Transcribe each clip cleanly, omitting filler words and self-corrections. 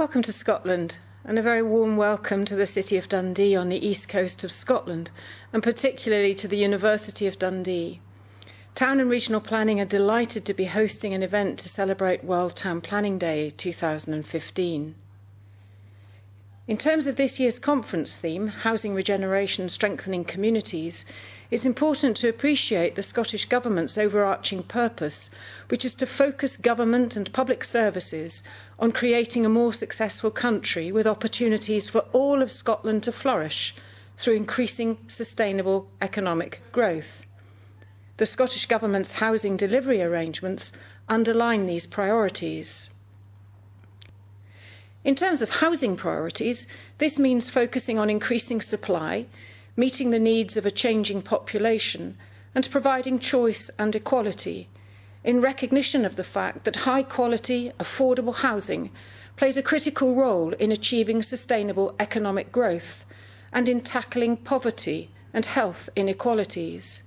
Welcome to Scotland, and a very warm welcome to the city of Dundee on the east coast of Scotland, and particularly to the University of Dundee. Town and Regional Planning are delighted to be hosting an event to celebrate World Town Planning Day 2015. In terms of this year's conference theme, Housing Regeneration Strengthening Communities, it's important to appreciate the Scottish Government's overarching purpose, which is to focus government and public services on creating a more successful country with opportunities for all of Scotland to flourish through increasing sustainable economic growth. The Scottish Government's housing delivery arrangements underline these priorities. In terms of housing priorities, this means focusing on increasing supply, meeting the needs of a changing population, and providing choice and equality, in recognition of the fact that high-quality, affordable housing plays a critical role in achieving sustainable economic growth and in tackling poverty and health inequalities.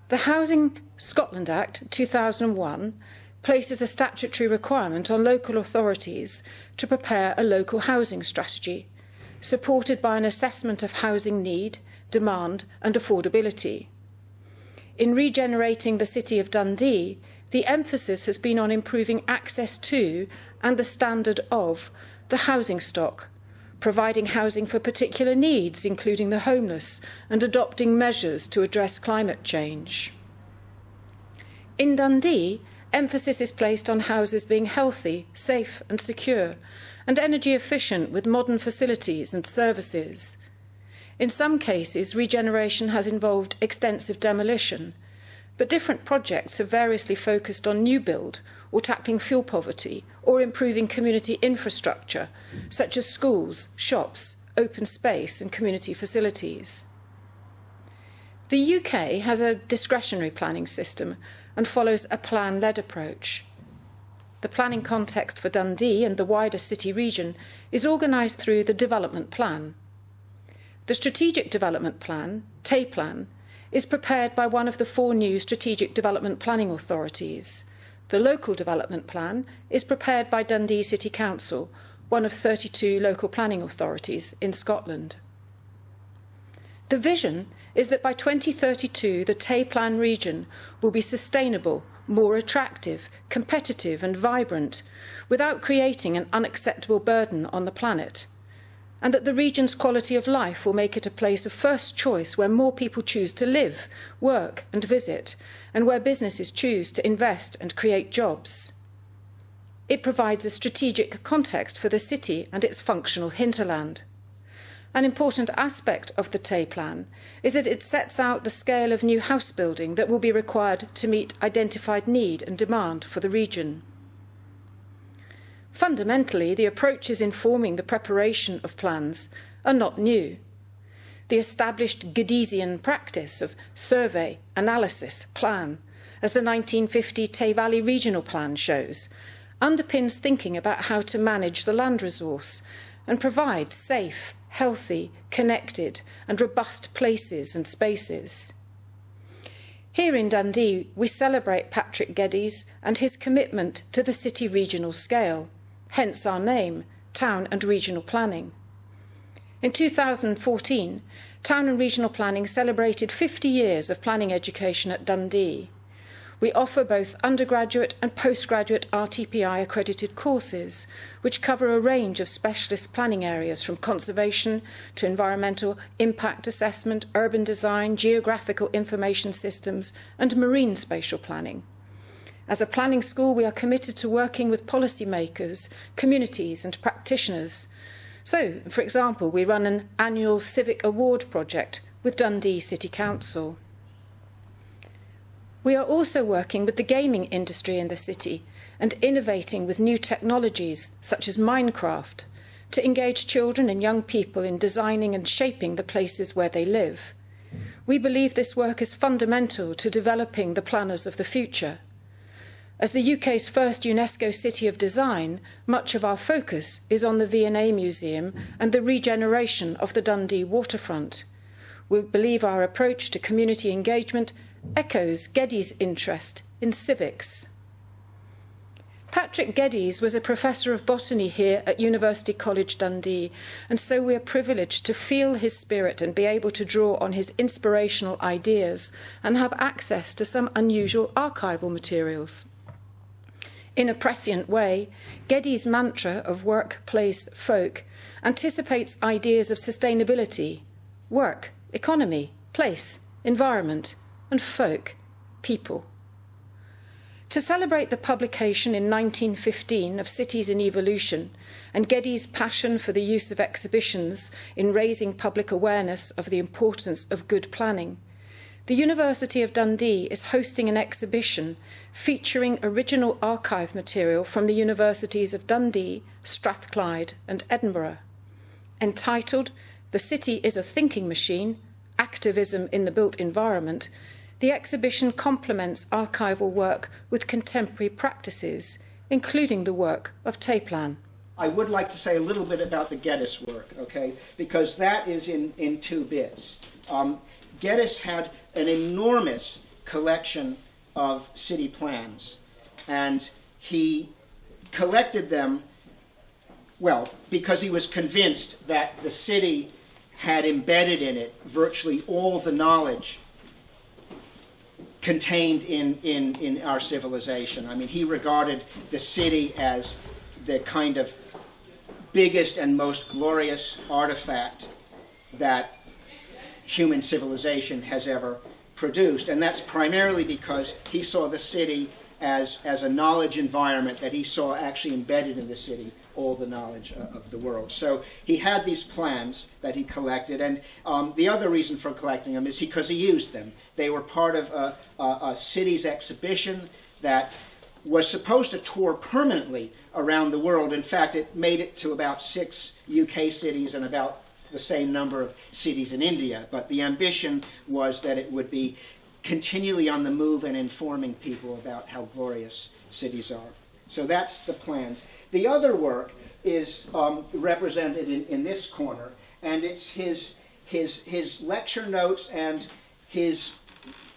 The Housing Scotland Act 2001 places a statutory requirement on local authorities to prepare a local housing strategy, supported by an assessment of housing need, demand and affordability. In regenerating the city of Dundee, the emphasis has been on improving access to and the standard of the housing stock, providing housing for particular needs, including the homeless, and adopting measures to address climate change. In Dundee, emphasis is placed on houses being healthy, safe and secure, and energy efficient with modern facilities and services. In some cases, regeneration has involved extensive demolition, but different projects have variously focused on new build or tackling fuel poverty or improving community infrastructure, such as schools, shops, open space and community facilities. The UK has a discretionary planning system and follows a plan-led approach. The planning context for Dundee and the wider city region is organised through the Development Plan. The Strategic Development Plan, TAYplan, is prepared by one of the 4 new Strategic Development Planning Authorities. The Local Development Plan is prepared by Dundee City Council, one of 32 local planning authorities in Scotland. The vision is that by 2032 the TAYplan region will be sustainable, more attractive, competitive and vibrant, without creating an unacceptable burden on the planet, and that the region's quality of life will make it a place of first choice where more people choose to live, work and visit, and where businesses choose to invest and create jobs. It provides a strategic context for the city and its functional hinterland. An important aspect of the TAYplan is that it sets out the scale of new house building that will be required to meet identified need and demand for the region. Fundamentally, the approaches informing the preparation of plans are not new. The established Gedesian practice of survey, analysis, plan, as the 1950 Tay Valley Regional Plan shows, underpins thinking about how to manage the land resource and provide safe, healthy, connected and robust places and spaces. Here in Dundee, we celebrate Patrick Geddes and his commitment to the city regional scale, hence our name, Town and Regional Planning. In 2014, Town and Regional Planning celebrated 50 years of planning education at Dundee. We offer both undergraduate and postgraduate RTPI accredited courses, which cover a range of specialist planning areas from conservation to environmental impact assessment, urban design, geographical information systems and marine spatial planning. As a planning school, we are committed to working with policymakers, communities and practitioners. So, for example, we run an annual civic award project with Dundee City Council. We are also working with the gaming industry in the city and innovating with new technologies such as Minecraft to engage children and young people in designing and shaping the places where they live. We believe this work is fundamental to developing the planners of the future. As the UK's first UNESCO City of Design, much of our focus is on the V&A Museum and the regeneration of the Dundee waterfront. We believe our approach to community engagement echoes Geddes' interest in civics. Patrick Geddes was a professor of botany here at University College Dundee, and so we are privileged to feel his spirit and be able to draw on his inspirational ideas and have access to some unusual archival materials. In a prescient way, Geddes' mantra of work, place, folk anticipates ideas of sustainability, work, economy, place, environment, and folk, people. To celebrate the publication in 1915 of Cities in Evolution and Geddes' passion for the use of exhibitions in raising public awareness of the importance of good planning, the University of Dundee is hosting an exhibition featuring original archive material from the universities of Dundee, Strathclyde and Edinburgh. Entitled "The City is a Thinking Machine, Activism in the Built Environment," the exhibition complements archival work with contemporary practices, including the work of TAYplan. I would like to say a little bit about the Geddes work, okay, because that is in two bits. Geddes had an enormous collection of city plans, and he collected them, well, because he was convinced that the city had embedded in it virtually all the knowledge contained in our civilization. I mean, he regarded the city as the kind of biggest and most glorious artifact that human civilization has ever produced. And that's primarily because he saw the city as a knowledge environment, that he saw actually embedded in the city all the knowledge of the world. So he had these plans that he collected, and the other reason for collecting them is because he used them. They were part of a city's exhibition that was supposed to tour permanently around the world. In fact, it made it to about 6 UK cities and about the same number of cities in India. But the ambition was that it would be continually on the move and informing people about how glorious cities are. So that's the plans. The other work is represented in this corner, and it's his lecture notes and his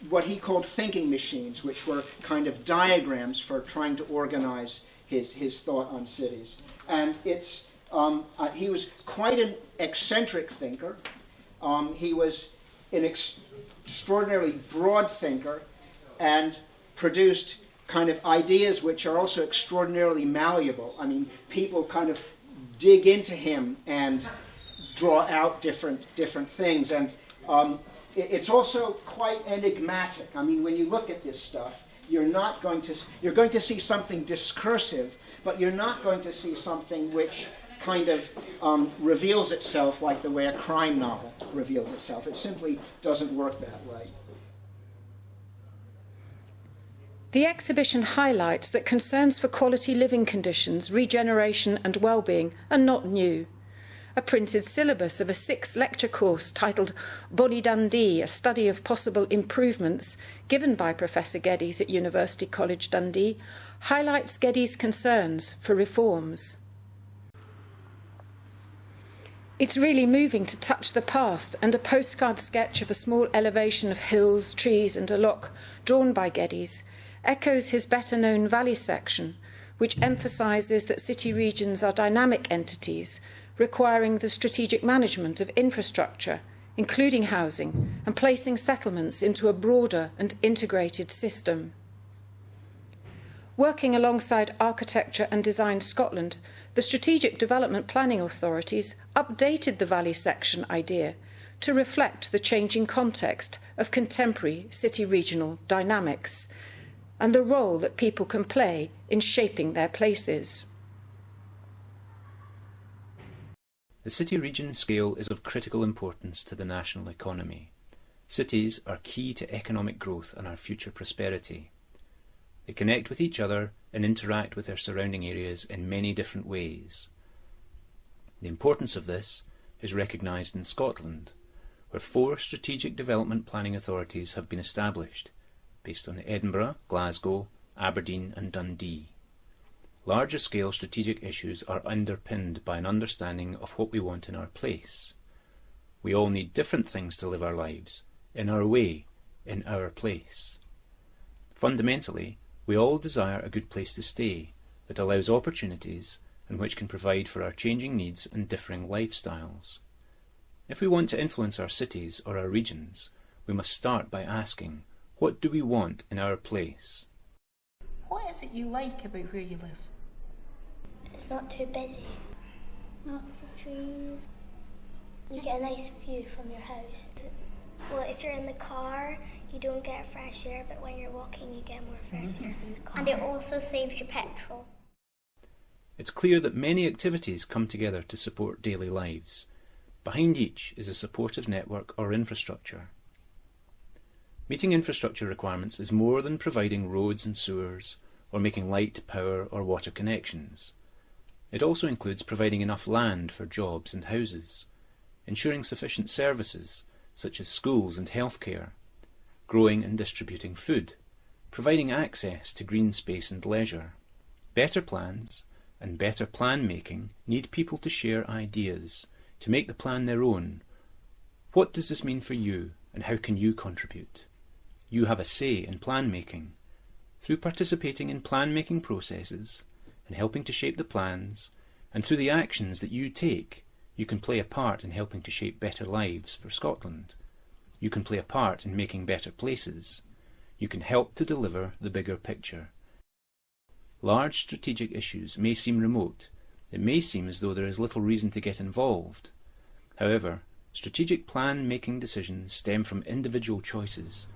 what he called thinking machines, which were kind of diagrams for trying to organize his thought on cities. And it's he was quite an eccentric thinker. He was an extraordinarily broad thinker and produced kind of ideas which are also extraordinarily malleable. I mean, people kind of dig into him and draw out different things. And it's also quite enigmatic. I mean, when you look at this stuff, you're going to see something discursive, but you're not going to see something which kind of reveals itself like the way a crime novel reveals itself. It simply doesn't work that way. The exhibition highlights that concerns for quality living conditions, regeneration and well-being are not new. A printed syllabus of a 6-lecture course titled Bonnie Dundee, a study of possible improvements, given by Professor Geddes at University College Dundee, highlights Geddes' concerns for reforms. It's really moving to touch the past, and a postcard sketch of a small elevation of hills, trees and a loch, drawn by Geddes, echoes his better-known valley section, which emphasises that city regions are dynamic entities requiring the strategic management of infrastructure, including housing, and placing settlements into a broader and integrated system. Working alongside Architecture and Design Scotland, the Strategic Development Planning Authorities updated the valley section idea to reflect the changing context of contemporary city-regional dynamics and the role that people can play in shaping their places. The city-region scale is of critical importance to the national economy. Cities are key to economic growth and our future prosperity. They connect with each other and interact with their surrounding areas in many different ways. The importance of this is recognised in Scotland, where 4 strategic development planning authorities have been established, based on Edinburgh, Glasgow, Aberdeen and Dundee. Larger scale strategic issues are underpinned by an understanding of what we want in our place. We all need different things to live our lives, in our way, in our place. Fundamentally, we all desire a good place to stay, that allows opportunities and which can provide for our changing needs and differing lifestyles. If we want to influence our cities or our regions, we must start by asking, what do we want in our place? What is it you like about where you live? It's not too busy. Lots of trees. You get a nice view from your house. Well, if you're in the car, you don't get fresh air, but when you're walking, you get more fresh air in the car. And it also saves your petrol. It's clear that many activities come together to support daily lives. Behind each is a supportive network or infrastructure. Meeting infrastructure requirements is more than providing roads and sewers, or making light, power or water connections. It also includes providing enough land for jobs and houses, ensuring sufficient services such as schools and healthcare, growing and distributing food, providing access to green space and leisure. Better plans and better plan making need people to share ideas, to make the plan their own. What does this mean for you, and how can you contribute? You have a say in plan making. Through participating in plan making processes and helping to shape the plans, and through the actions that you take, you can play a part in helping to shape better lives for Scotland. You can play a part in making better places. You can help to deliver the bigger picture. Large strategic issues may seem remote. It may seem as though there is little reason to get involved. However, strategic plan-making decisions stem from individual choices.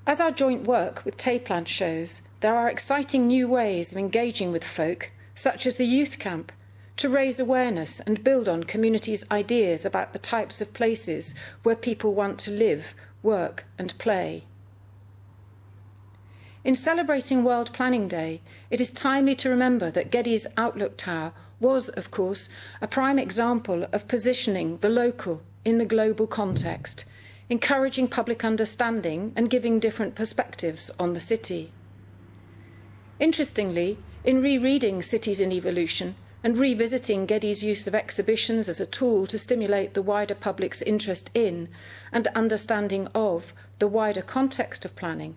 As our joint work with TAYplan shows, there are exciting new ways of engaging with folk, such as the youth camp, to raise awareness and build on communities' ideas about the types of places where people want to live, work and play. In celebrating World Planning Day, it is timely to remember that Geddes Outlook Tower was, of course, a prime example of positioning the local in the global context, encouraging public understanding and giving different perspectives on the city. Interestingly, in rereading Cities in Evolution and revisiting Geddes' use of exhibitions as a tool to stimulate the wider public's interest in and understanding of the wider context of planning,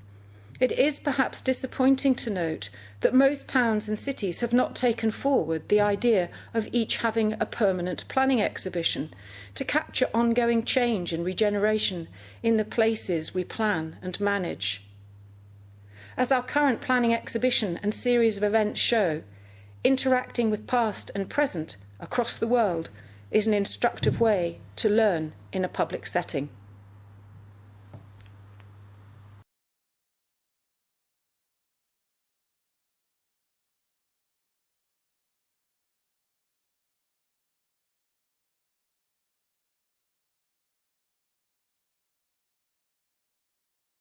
it is perhaps disappointing to note that most towns and cities have not taken forward the idea of each having a permanent planning exhibition to capture ongoing change and regeneration in the places we plan and manage. As our current planning exhibition and series of events show, interacting with past and present across the world is an instructive way to learn in a public setting.